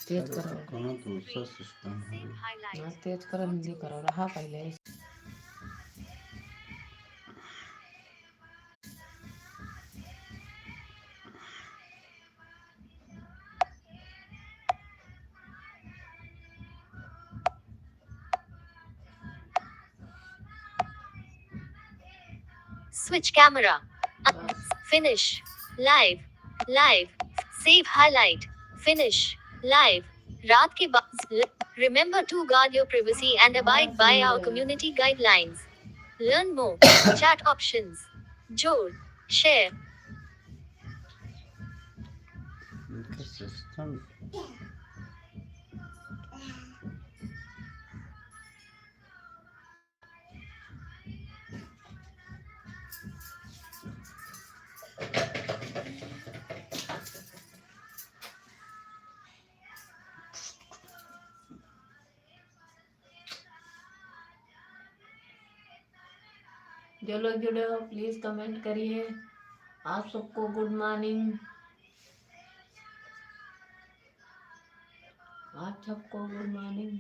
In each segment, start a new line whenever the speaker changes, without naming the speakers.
तेज करो, दूसरा सिस्टम है, तेज करो, हिंदी करो, रहा पहले।
Switch camera. Finish. Live. Live. Save highlight. Finish. Live. रात के बाद. Remember to guard your privacy and abide by our community guidelines. Learn more. Chat options. जोड़. Share.
सिस्टम जो लोग जुड़े हो प्लीज कमेंट करिए। आप सबको गुड मॉर्निंग। आप सबको गुड मॉर्निंग।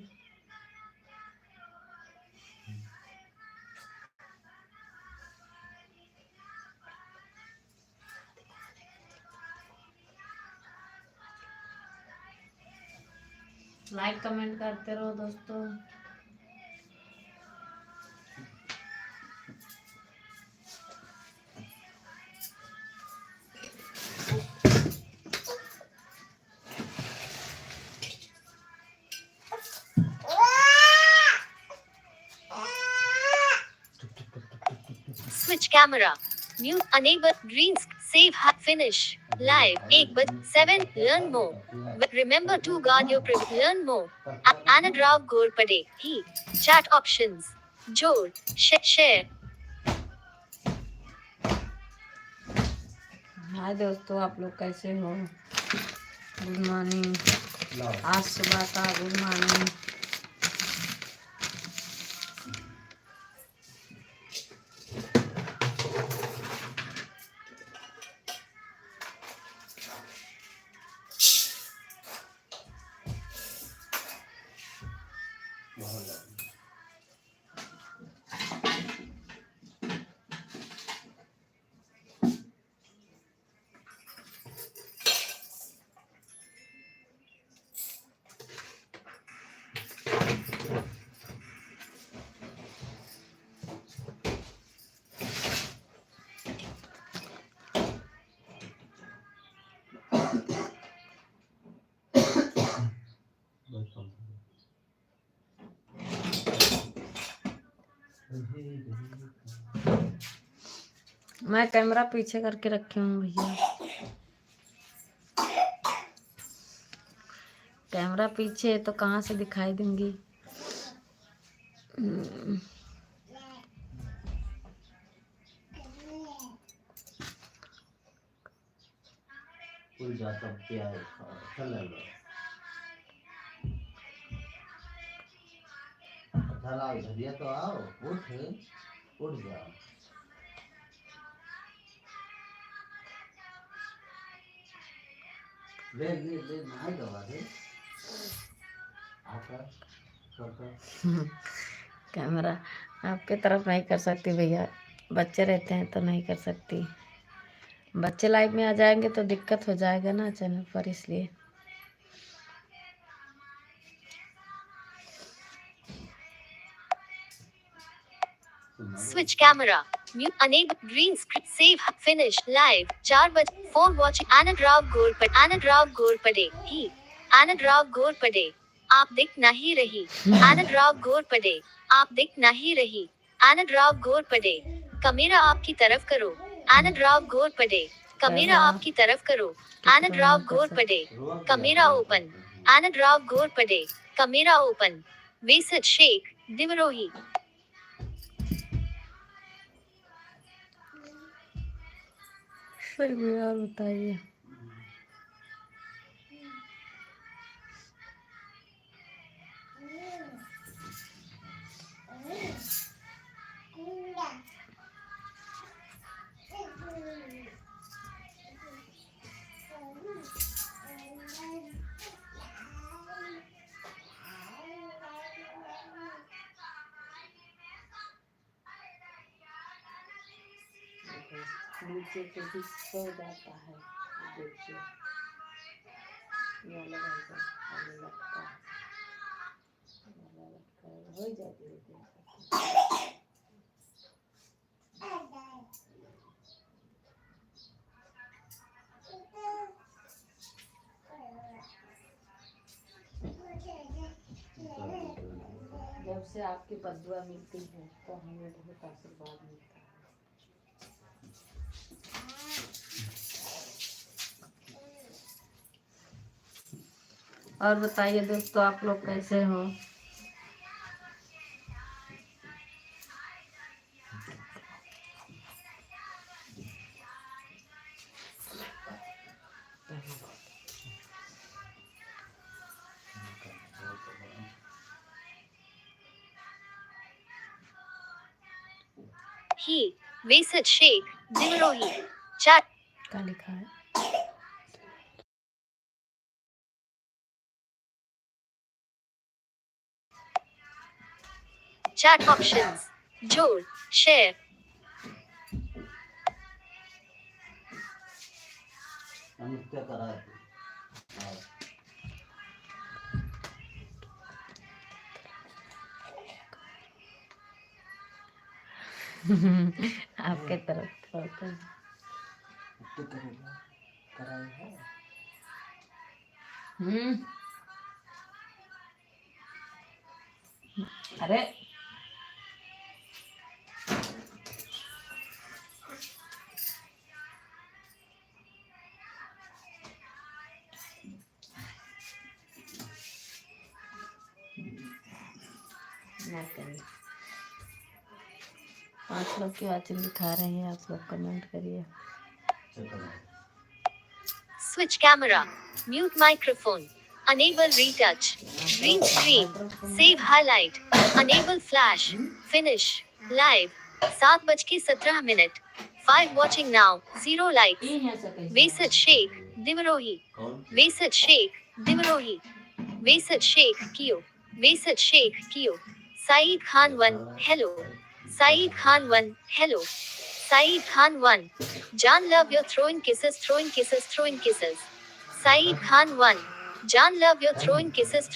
लाइक कमेंट करते रहो दोस्तों।
Switch camera. Mute. Enable. Green. Save. Finish. Live. 8:07. Learn more. Remember to guard your privacy. Learn more. Anadrav Gorpade. He. Chat options. जोड़. Share.
हाय दोस्तों, आप लोग कैसे हो? Good morning. आज सुबह का गुड मॉर्निंग। मैं कैमरा पीछे करके रखी हूँ भैया। कैमरा पीछे है तो कहाँ से दिखाई दूंगी। तो आओ, उठ जाओ। ले नहाई दवा दे। कैमरा आपके तरफ नहीं कर सकती भैया, बच्चे रहते हैं तो नहीं कर सकती। बच्चे लाइव में आ जाएंगे तो दिक्कत हो जाएगा ना चैनल पर, इसलिए।
Switch camera. Mute. Enable. Green screen. Save. Finish. Live. 4:04. Watching. Anadrav Gorpade. He. Anadrav Gorpade. आप दिख नहीं रही. Anadrav Gorpade. आप दिख नहीं रही. Anadrav Gorpade. कमेरा आपकी तरफ करो. Anadrav Gorpade. कमेरा आपकी तरफ करो. Anadrav Gorpade. Camera open. Anadrav Gorpade. Camera open. Wasted Sheikh. Divarohi.
सही में और बताइए। नीचे से भी सो जाता है। देखिए ये वाला भाई वाला लटका हो जाती है। जब से आपकी बदुआ मिलती है तो हमें बहुत आशीर्वाद मिलता है। और बताइए दोस्तों, आप लोग कैसे हो?
ही वेसत शेख दिमरोही चैट
क्या लिखा है?
चैट ऑप्शंस जोड़ शेयर
आपके तरफ होता है। अरे ना करिए। 5 लोग की वाचिंग दिखा रहे हैं, आप लोग कमेंट करिए।
Switch camera mute microphone enable retouch green screen save highlight enable flash finish live 7:17 5 watching now 0 like Wasat Shaikh Dimrohi Wasat Shaikh Dimrohi Wasat Shaikh कियो वेसत शेख कियो Saeed Khan 1 hello Saeed Khan 1 hello Saeed Khan 1 Jan love your throwing kisses Saeed Khan 1 Jan love your throwing kisses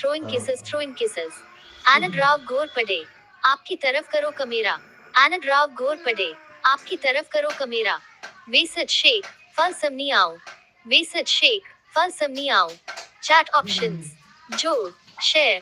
Anand Rao Ghorpade आपकी तरफ करो camera Anand Rao Ghorpade आपकी तरफ करो camera west Sheikh फल समनी आओ वेसत शेख फल समनी आओ चैट ऑप्शंस जोड़ शेयर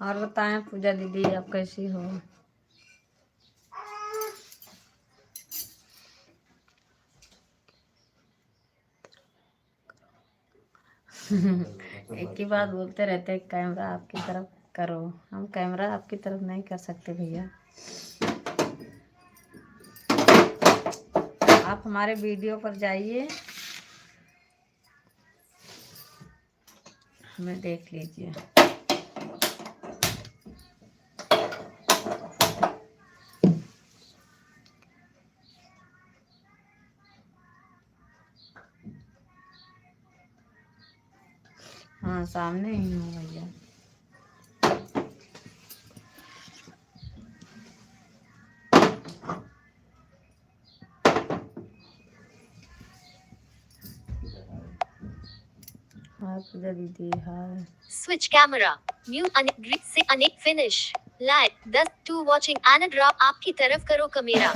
और बताएं पूजा दीदी, आप कैसी हो? एक ही बात बोलते रहते, कैमरा आपकी तरफ करो। हम कैमरा आपकी तरफ नहीं कर सकते भैया। आप हमारे वीडियो पर जाइए, हमें देख लीजिए। हाँ सामने ही हूँ भैया। हाय पूजा दीदी हाय।
स्विच कैमरा म्यूट से अनेक फिनिश लाइव 10 टू वॉचिंग आनंद राव आपकी तरफ करो कमेरा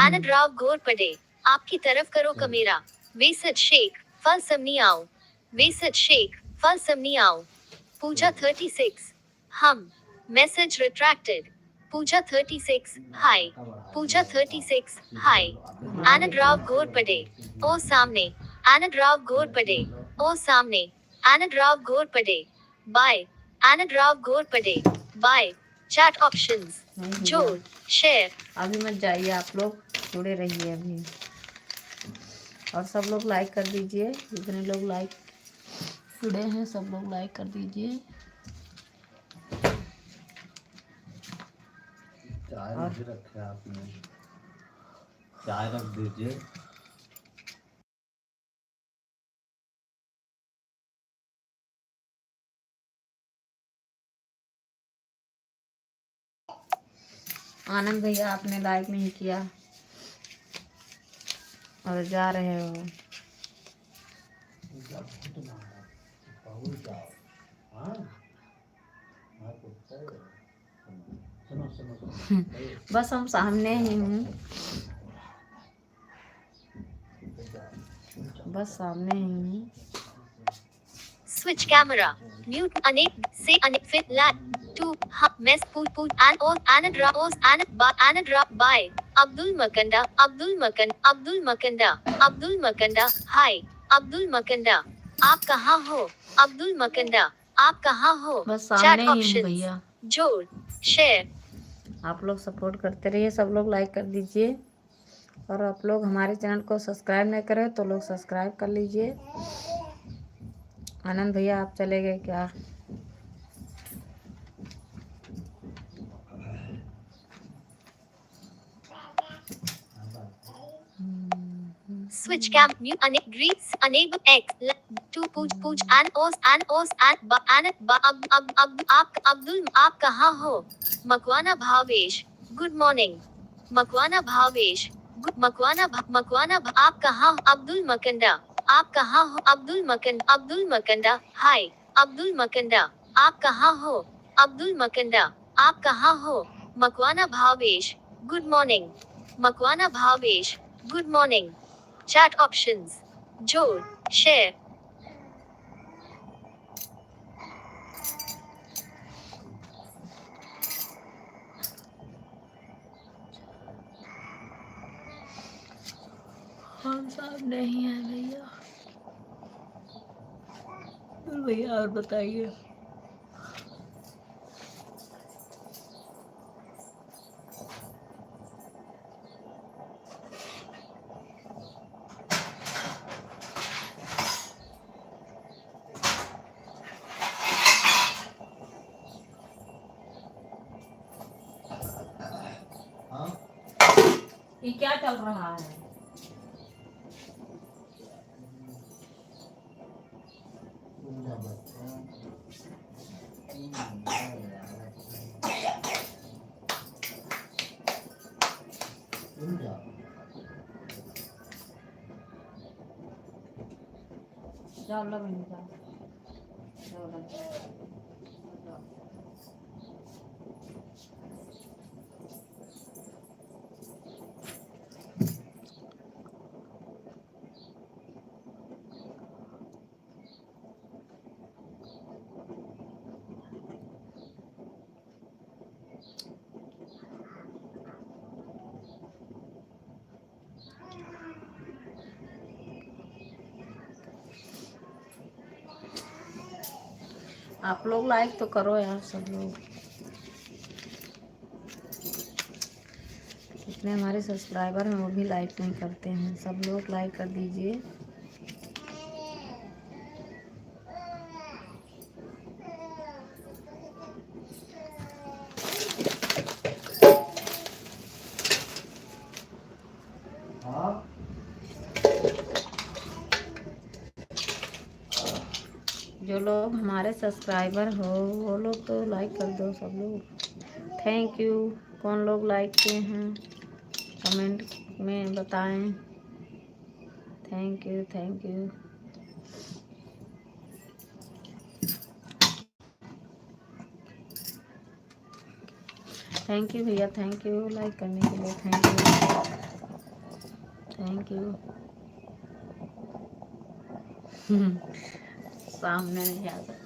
आनंद राव घोरपड़े आपकी तरफ करो कमेरा वेसट शेख फल समनी आओ वेसट शेख फल समनी आओ पूजा 36 हम message retracted Pooja 36 hi Pooja 36 hi Anand Rao Ghorpade ओ सामने आनंद राव घोरपड़े ओ सामने Anand Rao Ghorpade bye Anand Rao Ghorpade bye chat options जोड़ शेयर।
अभी मत जाइए, आप लोग जुड़े रहिए अभी, और सब लोग लाइक कर दीजिए। जितने लोग लाइक जुड़े हैं सब लोग लाइक कर दीजिए।
चाय भी रखे आपने, चाय रख दीजिए।
आनंद भैया आपने लाइक नहीं किया और जा रहे हो। बस हम सामने ही हूँ, बस सामने ही हूँ।
स्विच कैमरा म्यूट अनेक से अनेक फिट लैट टू मेस पूज एंड और आनंद राओस आनंद रा बाय अब्दुल मकंदा हाय अब्दुल मकंदा आप कहाँ हो अब्दुल मकंदा आप कहाँ हो
बस सामने ही हूँ भैया।
जोड़ शेयर।
आप लोग सपोर्ट करते रहिए, सब लोग लाइक कर दीजिए, और आप लोग हमारे चैनल को सब्सक्राइब नहीं करें तो लोग सब्सक्राइब कर लीजिए। आनंद भैया आप चले गए क्या?
Switch cam mute enable X to पूज and os and आप अब्दुल आप कहाँ हो मकवाना भावेश गुड मॉर्निंग मकवाना भावेश मकवाना आप कहाँ अब्दुल मकंदा आप कहाँ हो अब्दुल मकंदा हाय अब्दुल मकंदा आप कहाँ हो अब्दुल मकंदा आप कहाँ हो Makwana Bhavesh good morning Makwana Bhavesh good morning chat options जोड़ शेयर।
हम साहब नहीं है भैया। भैया और बताइए। ये क्या चल रहा है? जाओ लो बहन जाओ। आप लोग लाइक तो करो यार, सब लोग। जितने हमारे सब्सक्राइबर हैं वो भी लाइक नहीं करते हैं, सब लोग लाइक कर दीजिए। जो लोग हमारे सब्सक्राइबर हो वो लोग तो लाइक कर दो सब लोग। Thank you. कौन लोग लाइक किए हैं कमेंट में बताएं। Thank you thank you. Thank you भैया, थैंक यू लाइक करने के लिए, थैंक यू थैंक यू। सामने नहीं आ सकता।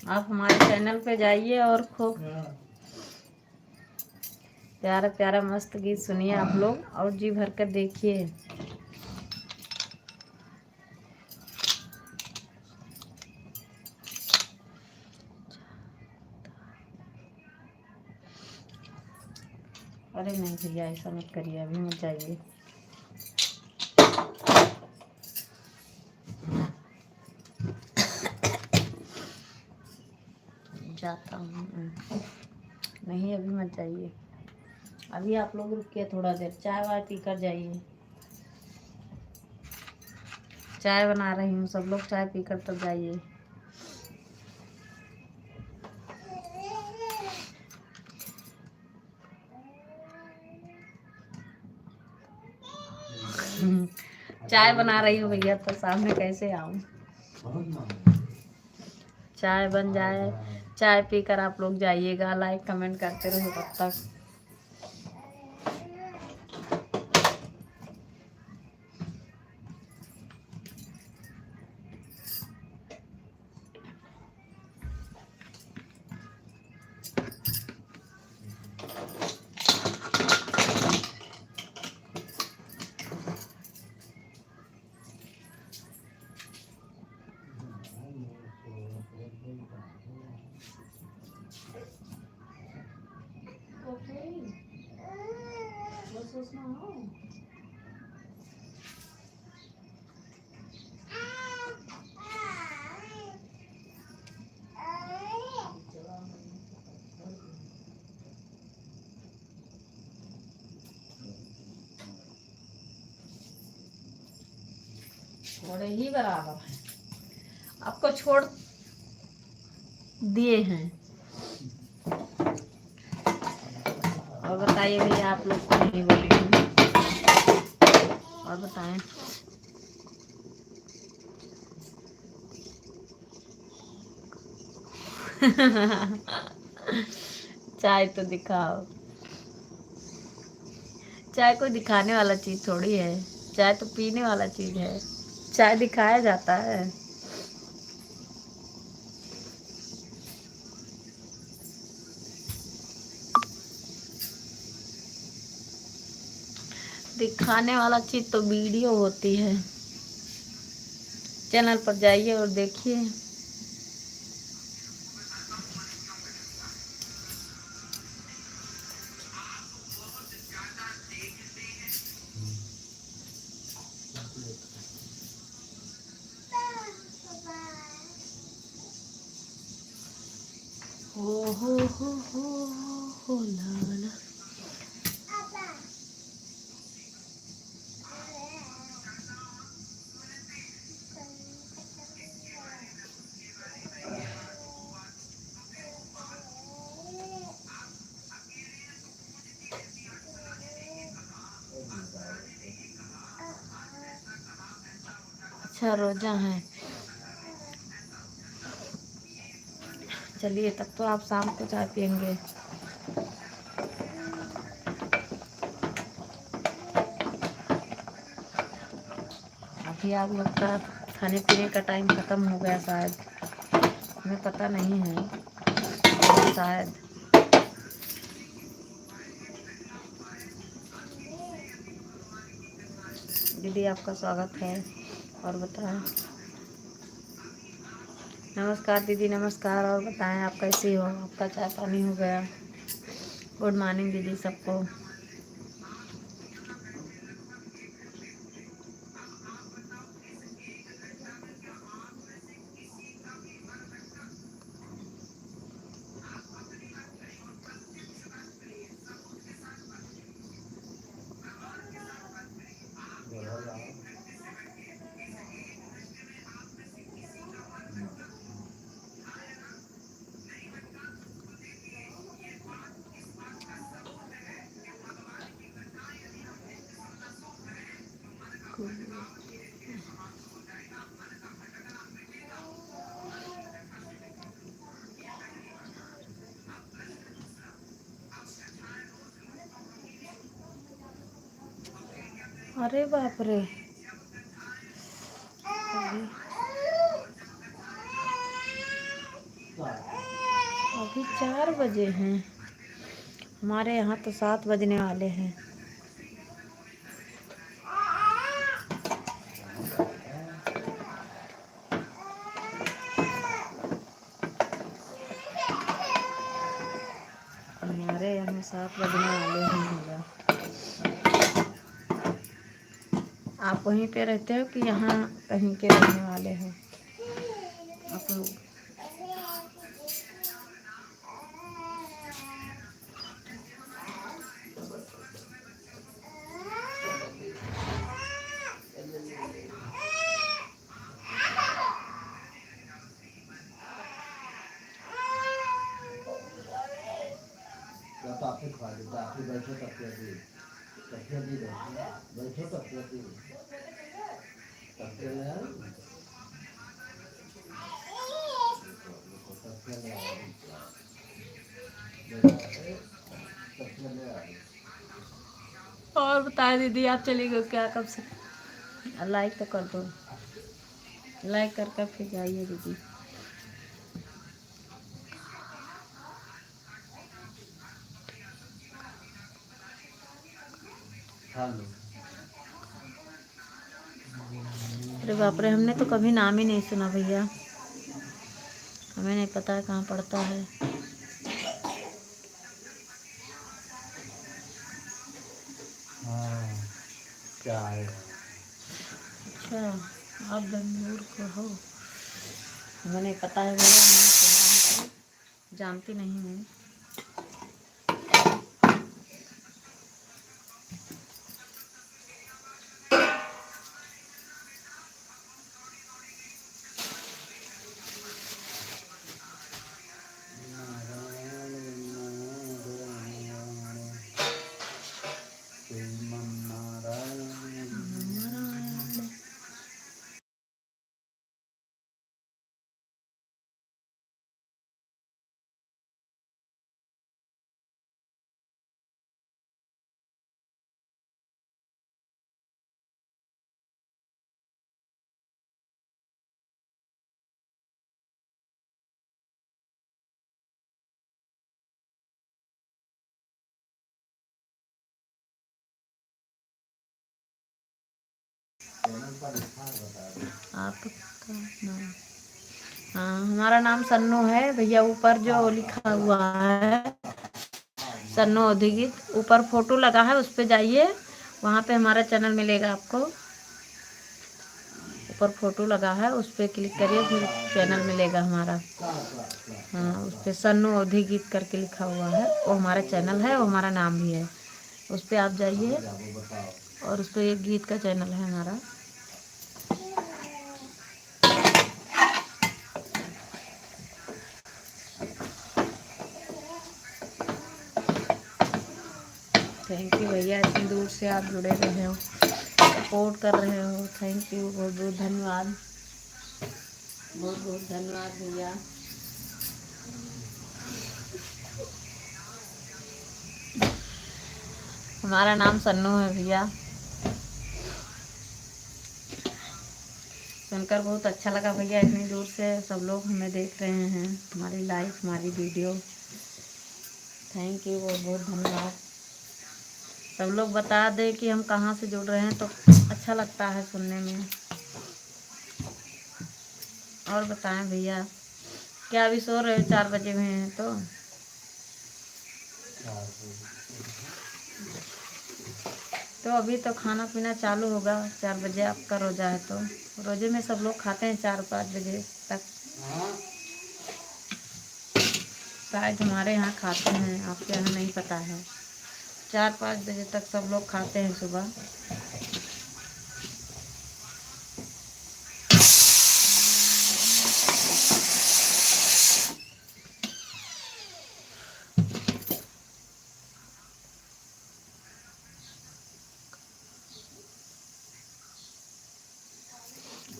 आप हमारे चैनल पे जाइए और खूब प्यारा प्यारा मस्त गीत सुनिए आप लोग और जी भर कर देखिए। अरे नहीं भैया ऐसा मत करिए, अभी मत जाइए। जाता हूँ। नहीं अभी मत जाइए, अभी आप लोग रुकिए थोड़ा देर, चाय वाय पी कर जाइए। चाय बना रही हूँ, सब लोग चाय पी कर तब जाइए। चाय बना रही हूँ भैया, तो सामने कैसे आऊँ। चाय बन जाए, चाय पीकर आप लोग जाइएगा, लाइक कमेंट करते रहो तब तक। थोड़े ही बराबर है, आपको छोड़ दिए हैं। और बताइए भैया, आप लोग को नहीं बोली हूँ, और बताएं। चाय तो दिखाओ। चाय कोई दिखाने वाला चीज थोड़ी है, चाय तो पीने वाला चीज है, चाय दिखाया जाता है। दिखाने वाला चीज तो वीडियो होती है। चैनल पर जाइए और देखिए। हो ला ला। अच्छा रोजा है, चलिए तब तो आप शाम को चाय पियेंगे। अभी आप लोग का खाने पीने का टाइम खत्म हो गया शायद, हमें पता नहीं है शायद। दीदी आपका स्वागत है, और बताएं। नमस्कार दीदी, नमस्कार। और बताएं आप कैसी हो, आपका चाय पानी हो गया? गुड मॉर्निंग दीदी सबको। अरे बाप रे, अभी 4 बजे हैं। हमारे यहाँ तो 7 बजने वाले हैं। हमारे यहाँ 7 बजने वाले हैं भैया। आप वहीं पे रहते हो कि यहाँ कहीं के रहने वाले हो आप लोग? और बताएं दीदी, आप चली गए क्या कब से? लाइक तो कर दो, लाइक कर फिर जाइए दीदी। अरे बाप रे, हमने तो कभी नाम ही नहीं सुना भैया, हमें नहीं पता है कहाँ पड़ता है।
क्या है?
अच्छा, आप बेंगलुरु को हो? हमें नहीं पता है भैया, मैंने सुना है, जानती नहीं हूँ। आपका नाम? हाँ, हमारा नाम सन्नू है भैया। ऊपर जो लिखा हुआ है सन्नू औद्योगिक, ऊपर फोटो लगा है, उस पे जाइए, वहाँ पे हमारा चैनल मिलेगा आपको। ऊपर फोटो लगा है, उस पे क्लिक करिए, फिर चैनल मिलेगा हमारा। हाँ, उस पे सन्नू औद्योगिक करके लिखा हुआ है, वो हमारा चैनल है, वो हमारा नाम भी है। उस पे आप जाइए, और उस पे एक गीत का चैनल है हमारा। थैंक यू भैया, इतनी दूर से आप जुड़े रहे हो, सपोर्ट कर रहे हो, थैंक यू, बहुत बहुत धन्यवाद, बहुत बहुत धन्यवाद भैया। हमारा नाम सन्नू है भैया। सुनकर बहुत अच्छा लगा भैया, इतनी दूर से सब लोग हमें देख रहे हैं, हमारी लाइफ, हमारी वीडियो। थैंक यू, बहुत बहुत धन्यवाद। सब लोग बता दें कि हम कहाँ से जुड़ रहे हैं, तो अच्छा लगता है सुनने में। और बताएं भैया। क्या अभी सो रहे हो? 4 बजे में हैं तो
4 बजे।
तो अभी तो खाना पीना चालू होगा। 4 बजे आपका रोज़ा है तो रोजे में सब लोग खाते हैं 4-5 बजे तक। शायद हमारे यहाँ खाते हैं, आपके यहाँ नहीं पता है। 4-5 बजे तक सब लोग खाते हैं सुबह।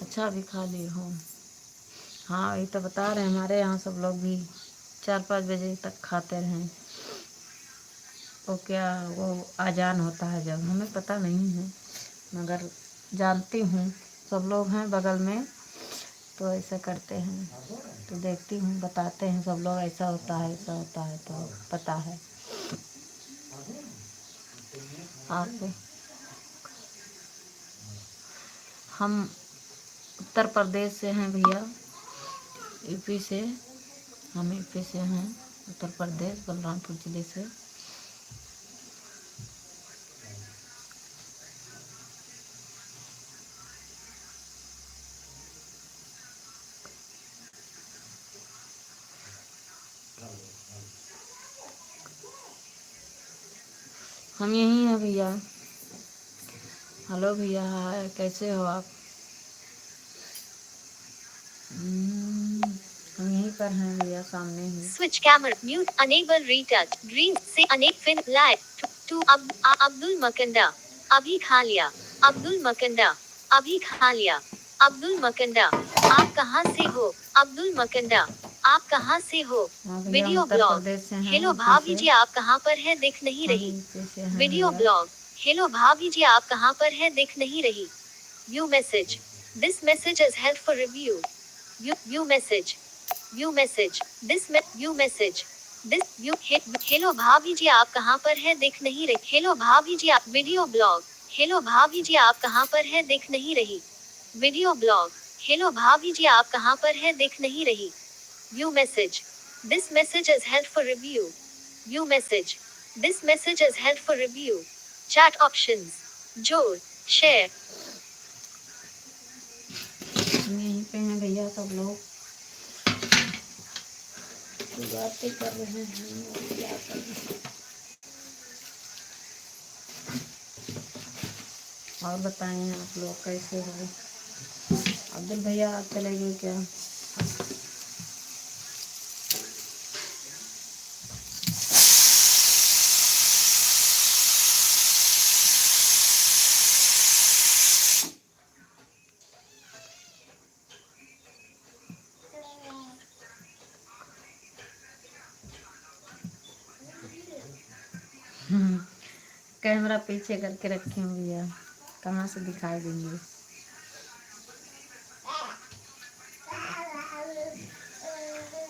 अच्छा अभी खा ली हो? हाँ वही तो बता रहे हैं, हमारे यहाँ सब लोग भी 4-5 बजे तक खाते हैं। वो क्या, वो अजान होता है जब, हमें पता नहीं है मगर जानती हूँ सब लोग हैं बगल में तो ऐसा करते हैं। तो देखती हूँ, बताते हैं सब लोग ऐसा होता है ऐसा होता है तो पता है आपको। हम उत्तर प्रदेश से हैं भैया, यूपी से। हम यूपी से हैं, उत्तर प्रदेश, बलरामपुर जिले से। हम यहीं हैं भैया। हेलो भैया, हाय, कैसे हो आप? हम यहीं पर हैं भैया, सामने ही।
Switch camera mute enable retouch green से अनेक फिन लाइव टू अब्दुल मकंदा अभी खा लिया। अब्दुल मकंदा अभी खा लिया। अब्दुल मकंदा आप कहाँ से हो? अब्दुल मकंदा आप कहाँ से हो?
हाँ भैया, हम
वीडियो
उत्तर
ब्लॉग
प्रदेश से हैं,
हेलो
यूपी
भाभी
से।
जी आप कहाँ पर है दिख नहीं
हम
रही।
यूपी से हैं
वीडियो
भैया।
ब्लॉग हेलो भाभी जी आप कहाँ पर है दिख नहीं रही। View message this message is help for review. View message view message view message this view hello भाभी जी आप कहाँ पर है दिख नहीं रही। हेलो भाभी जी आप वीडियो ब्लॉग हेलो भाभी जी आप कहाँ पर है दिख नहीं रही। वीडियो ब्लॉग हेलो भाभी जी आप कहाँ पर है दिख नहीं रही। View message this message is help for review. View message this message is help for review. Chat options जोड़ शेयर
हम यहीं पे हैं भैया, सब लोग बातें कर रहे हैं और क्या कर रहे हैं। और बताएं आप लोग कैसे हो? अब्दुल भैया आप चले गए क्या? कैमरा पीछे करके रखे हूँ भैया, कहाँ से दिखाई देंगे।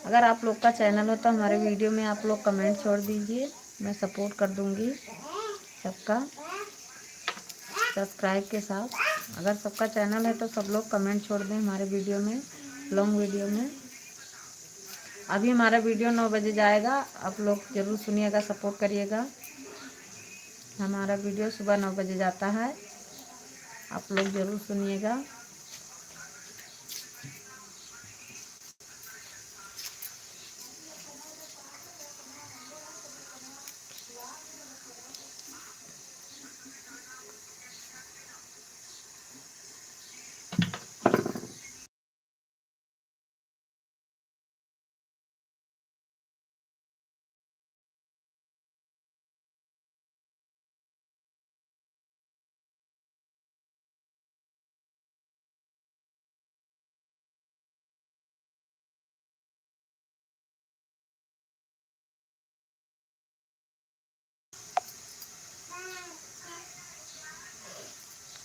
अगर आप लोग का चैनल हो तो हमारे वीडियो में आप लोग कमेंट छोड़ दीजिए, मैं सपोर्ट कर दूंगी सबका सब्सक्राइब के साथ। अगर सबका चैनल है तो सब लोग कमेंट छोड़ दें हमारे वीडियो में, लॉन्ग वीडियो में। अभी हमारा वीडियो 9 बजे जाएगा, आप लोग ज़रूर सुनिएगा, सपोर्ट करिएगा। हमारा वीडियो सुबह 9 बजे जाता है, आप लोग ज़रूर सुनिएगा।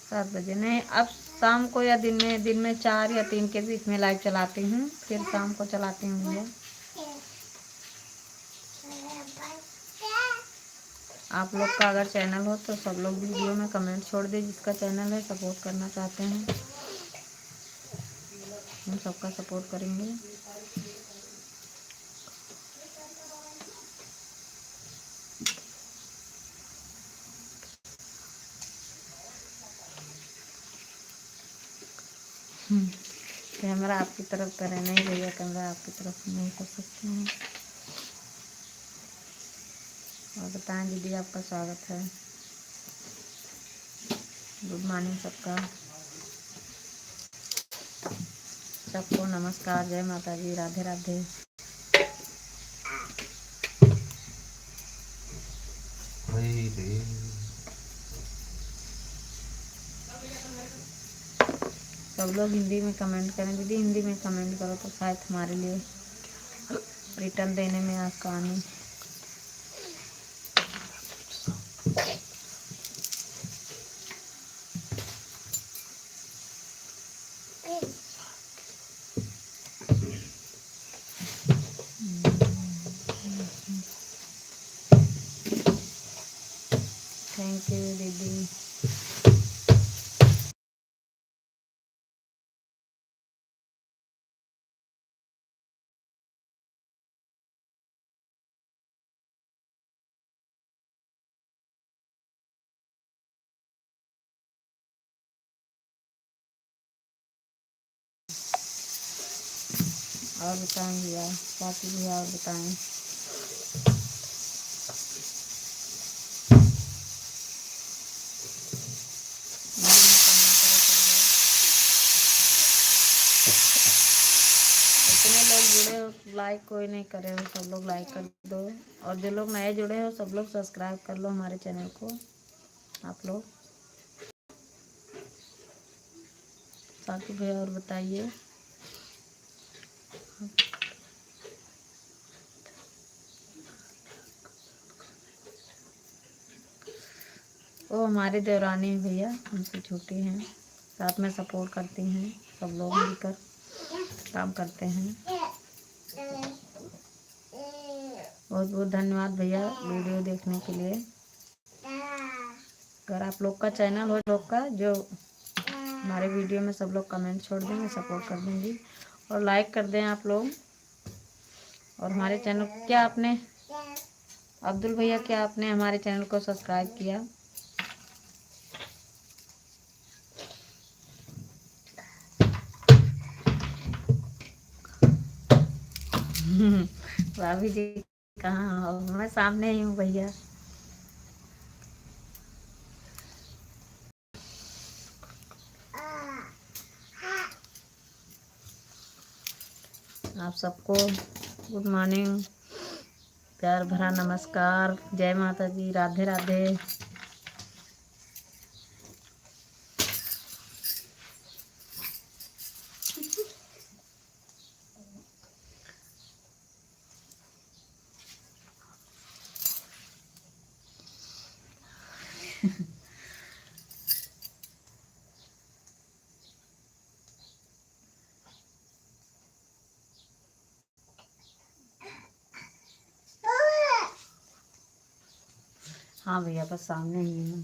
सात बजे नहीं, अब शाम को या दिन में 4 या 3 के बीच में लाइव चलाती हूँ, फिर शाम को चलाती हूँ भैया। आप लोग का अगर चैनल हो तो सब लोग वीडियो में कमेंट छोड़ दे, जिसका चैनल है सपोर्ट करना चाहते हैं, हम सबका सपोर्ट करेंगे। कैमरा आपकी तरफ करे नहीं भैया, कैमरा आपकी तरफ नहीं कर सकते हैं। और बताएं दीदी, आपका स्वागत है। गुड मॉर्निंग सबका, सबको नमस्कार, जय माता जी, राधे राधे। सब लोग हिंदी में कमेंट करें दीदी, हिंदी में कमेंट करो तो शायद हमारे लिए रिटर्न देने में आसानी। थैंक यू दीदी। और बताएं भैया, बाकी भैया और बताएं। इतने लोग जुड़े हो, लाइक कोई नहीं करे हो, सब लोग लाइक कर दो। और जो लोग नए जुड़े हो सब लोग सब्सक्राइब कर लो हमारे चैनल को। आप लोग बाकी भैया और बताइए। वो हमारी देवरानी है भैया, हमसे छोटी हैं, साथ में सपोर्ट करती हैं, सब लोग मिलकर काम करते हैं। बहुत बहुत धन्यवाद भैया वीडियो देखने के लिए। अगर आप लोग का चैनल हो, लोग का जो हमारे वीडियो में सब लोग कमेंट छोड़ देंगे, सपोर्ट कर देंगी और लाइक कर दें आप लोग। और हमारे चैनल क्या आपने, अब्दुल भैया, क्या आपने हमारे चैनल को सब्सक्राइब किया? भाभी जी कहाँ हो? मैं सामने ही हूँ भैया। आप सबको गुड मॉर्निंग, प्यार भरा नमस्कार, जय माता जी, राधे राधे। हाँ भैया, बस सामने ही हूँ,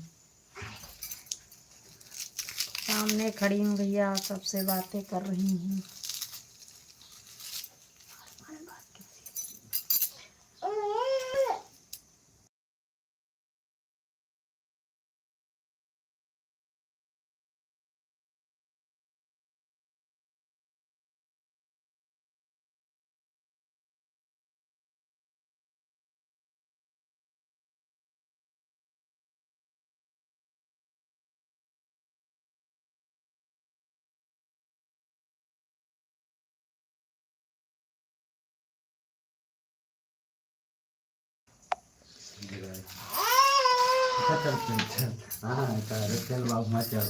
सामने खड़ी हूँ भैया, सबसे बातें कर रही हूँ।
हाँ चल बाबू मत चल।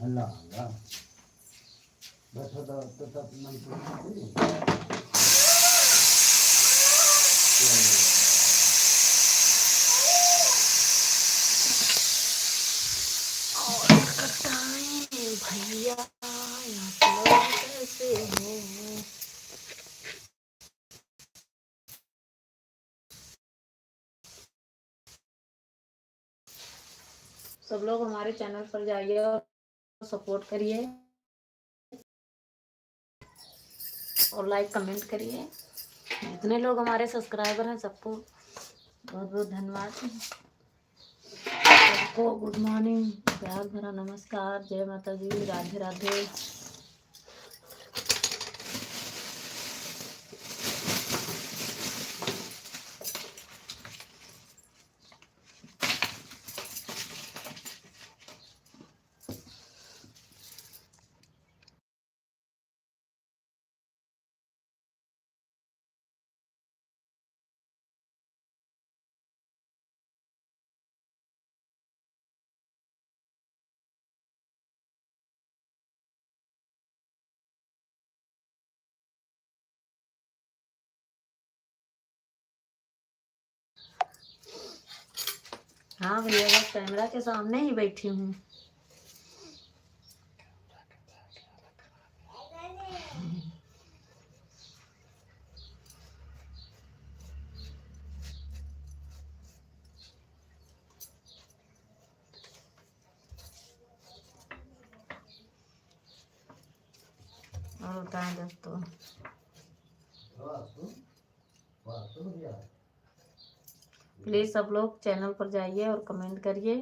अल्लाह अल्लाह बैठो तो तब मन
भैया आप लोग कैसे हो? सब लोग हमारे चैनल पर जाइए और सपोर्ट करिए और लाइक कमेंट करिए। जितने लोग हमारे सब्सक्राइबर हैं सबको बहुत बहुत धन्यवाद। सबको गुड मॉर्निंग, प्यार भरा नमस्कार, जय माता दी, राधे राधे। हाँ भैया, बस कैमरा के सामने ही बैठी हूँ। और बताएं दोस्तों, प्लीज सब लोग चैनल पर जाइए और कमेंट करिए।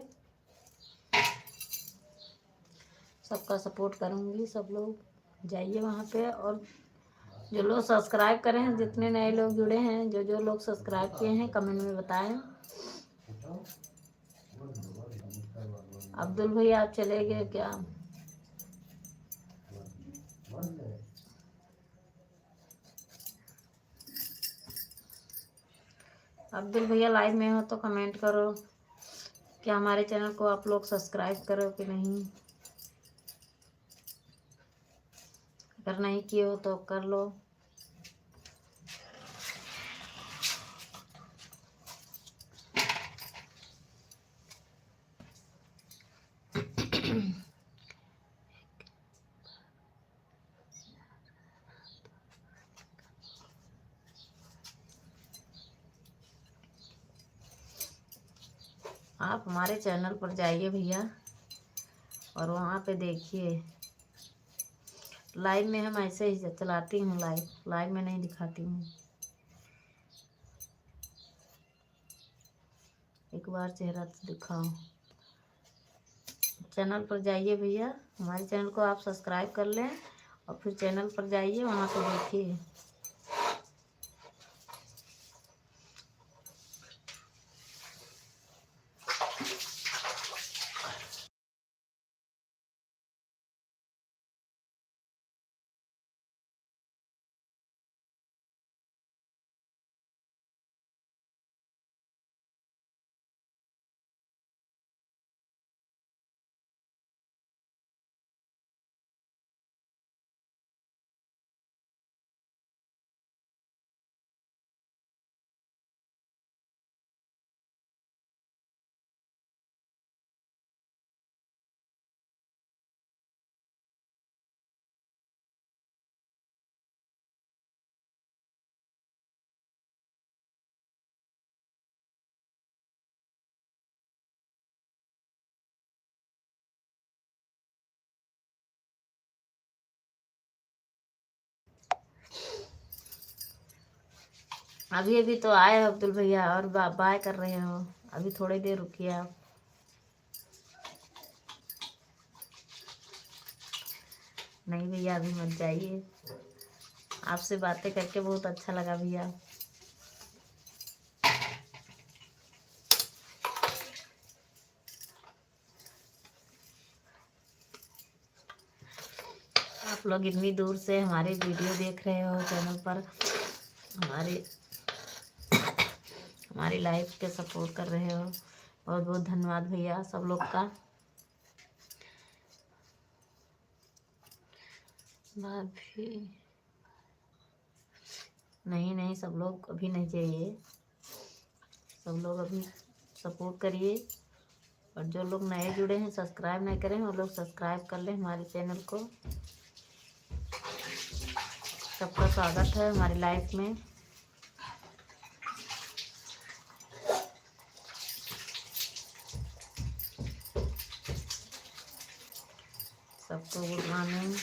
सबका सपोर्ट करूंगी, सब लोग जाइए वहाँ पे। और जो लोग सब्सक्राइब करे हैं, जितने नए लोग जुड़े हैं, जो जो लोग सब्सक्राइब किए हैं, कमेंट में बताएं। अब्दुल भैया आप चले गए क्या? अब्दुल भैया लाइव में हो तो कमेंट करो कि हमारे चैनल को आप लोग सब्सक्राइब करो कि नहीं। अगर नहीं किए हो तो कर लो। आप हमारे चैनल पर जाइए भैया और वहाँ पे देखिए। लाइव में हम ऐसे ही चलाती हूँ, लाइव में नहीं दिखाती हूँ। एक बार चेहरा तो दिखाओ। चैनल पर जाइए भैया, हमारे चैनल को आप सब्सक्राइब कर लें और फिर चैनल पर जाइए, वहाँ पे देखिए। अभी अभी तो आए हो अब्दुल भैया और बाय कर रहे हो। अभी थोड़ी देर रुकिए आप। नहीं भैया अभी मत जाइए। आपसे बातें करके बहुत अच्छा लगा भैया। आप लोग इतनी दूर से हमारे वीडियो देख रहे हो चैनल पर, हमारी लाइफ के सपोर्ट कर रहे हो। बहुत बहुत धन्यवाद भैया सब लोग का। भाभी नहीं, सब लोग अभी नहीं चाहिए। सब लोग अभी सपोर्ट करिए। और जो लोग नए जुड़े हैं, सब्सक्राइब नहीं करें, वो लोग सब्सक्राइब कर लें हमारे चैनल को। सबका स्वागत है हमारी लाइफ में। सबको गुड मॉर्निंग।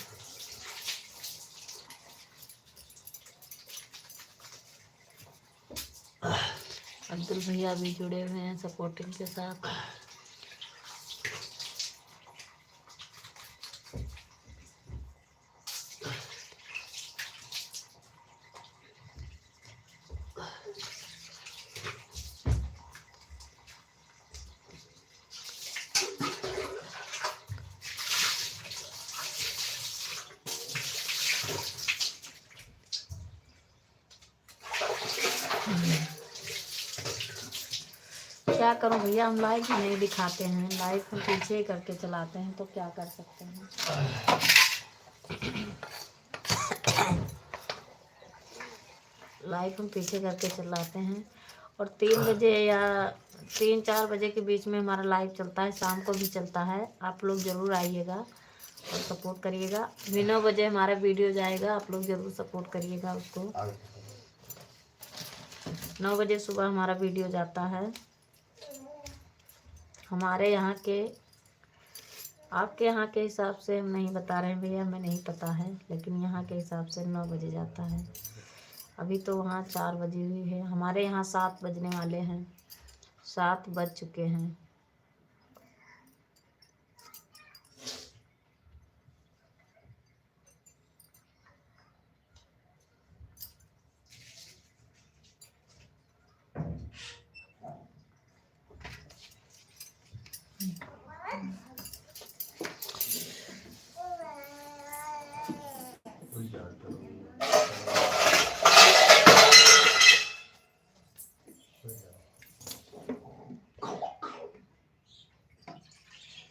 अब्दुल भैया भी जुड़े हुए हैं सपोर्टिंग के साथ। क्या करूं भैया, हम लाइव ही नहीं दिखाते हैं, लाइव हम पीछे ही करके चलाते हैं, तो क्या कर सकते हैं। लाइव हम पीछे करके चलाते हैं। और 3 बजे या 3-4 बजे के बीच में हमारा लाइव चलता है, शाम को भी चलता है। आप लोग ज़रूर आइएगा और सपोर्ट करिएगा। भी 9 बजे हमारा वीडियो जाएगा, आप लोग ज़रूर सपोर्ट करिएगा उसको। 9 बजे सुबह हमारा वीडियो जाता है। हमारे यहाँ के, आपके यहाँ के हिसाब से हम नहीं बता रहे हैं भैया, हमें नहीं पता है, लेकिन यहाँ के हिसाब से 9 बजे जाता है। अभी तो वहाँ 4 बजे हुई है, हमारे यहाँ 7 बजने वाले हैं, 7 बज चुके हैं।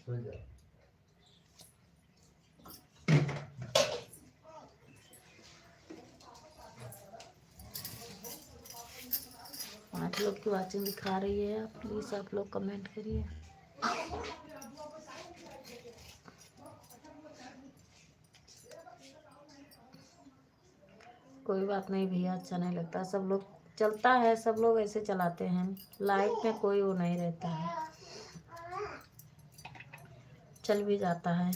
सो जा।
5 लोग की वाचिंग दिखा रही है, प्लीज़ आप लोग कमेंट करिए। कोई बात नहीं भैया, अच्छा नहीं लगता, सब लोग चलता है, सब लोग ऐसे चलाते हैं, लाइफ में कोई वो नहीं रहता है, चल भी जाता है।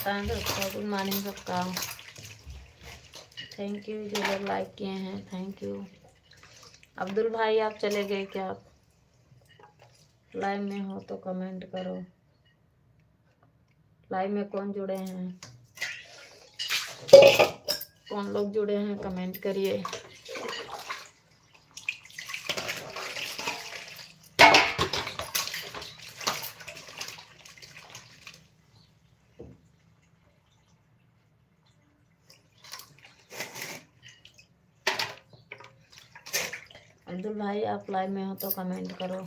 बताएं दोस्तों। गुड मॉर्निंग सबका। थैंक यू जो लोग लाइक किए हैं, थैंक यू। अब्दुल भाई आप चले गए क्या? आप लाइव में हो तो कमेंट करो। लाइव में कौन जुड़े हैं, कौन लोग जुड़े हैं, कमेंट करिए। अब्दुल भाई आप लाइव में हो तो कमेंट करो।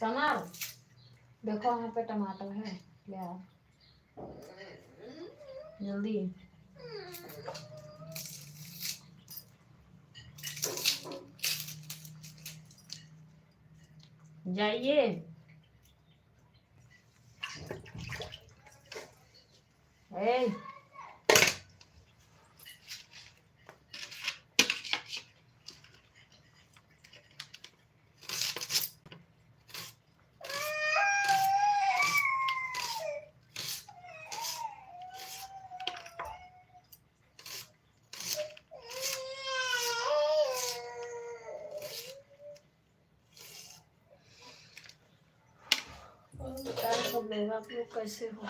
समार देखो वहाँ पे टमाटर है, ले आओ जल्दी। जाइए। ए बताएं सब लोग, आप लोग कैसे हो?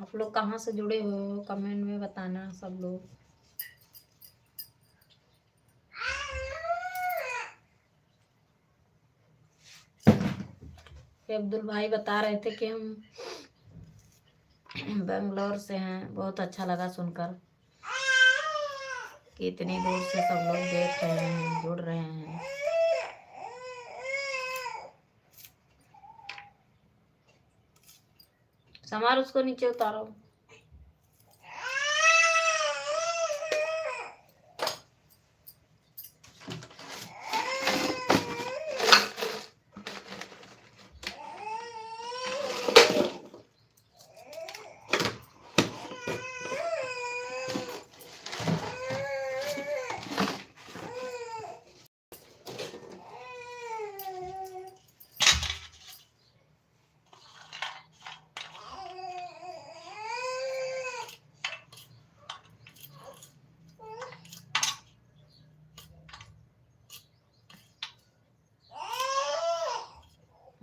आप लोग कहाँ से जुड़े हो, कमेंट में बताना सब लोग। अब्दुल भाई बता रहे थे कि हम बेंगलोर से हैं। बहुत अच्छा लगा सुनकर कि इतनी दूर से सब लोग देख रहे हैं, जुड़ रहे हैं। समार उसको नीचे उतारो।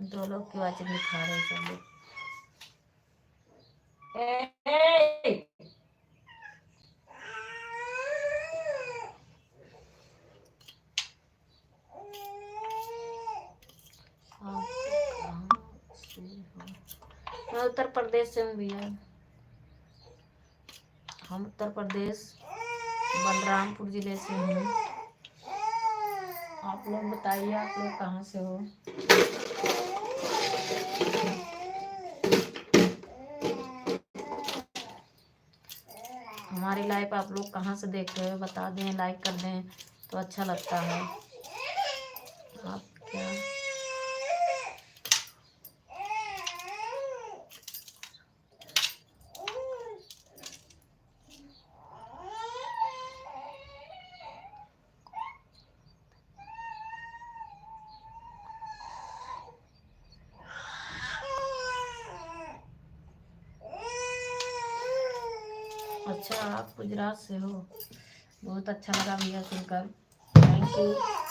दो लोग की वाचिंग दिखा रहे हैं सब लोग। मैं उत्तर प्रदेश से हूँ भैया। हम उत्तर प्रदेश बलरामपुर जिले से हूँ। आप लोग बताइए आप लोग कहाँ से हो? हमारी लाइव आप लोग कहाँ से देख रहे हो बता दें, लाइक कर दें तो अच्छा लगता है। आप क्या अच्छा आप गुजरात से हो? बहुत अच्छा लगा भैया सुनकर, थैंक यू।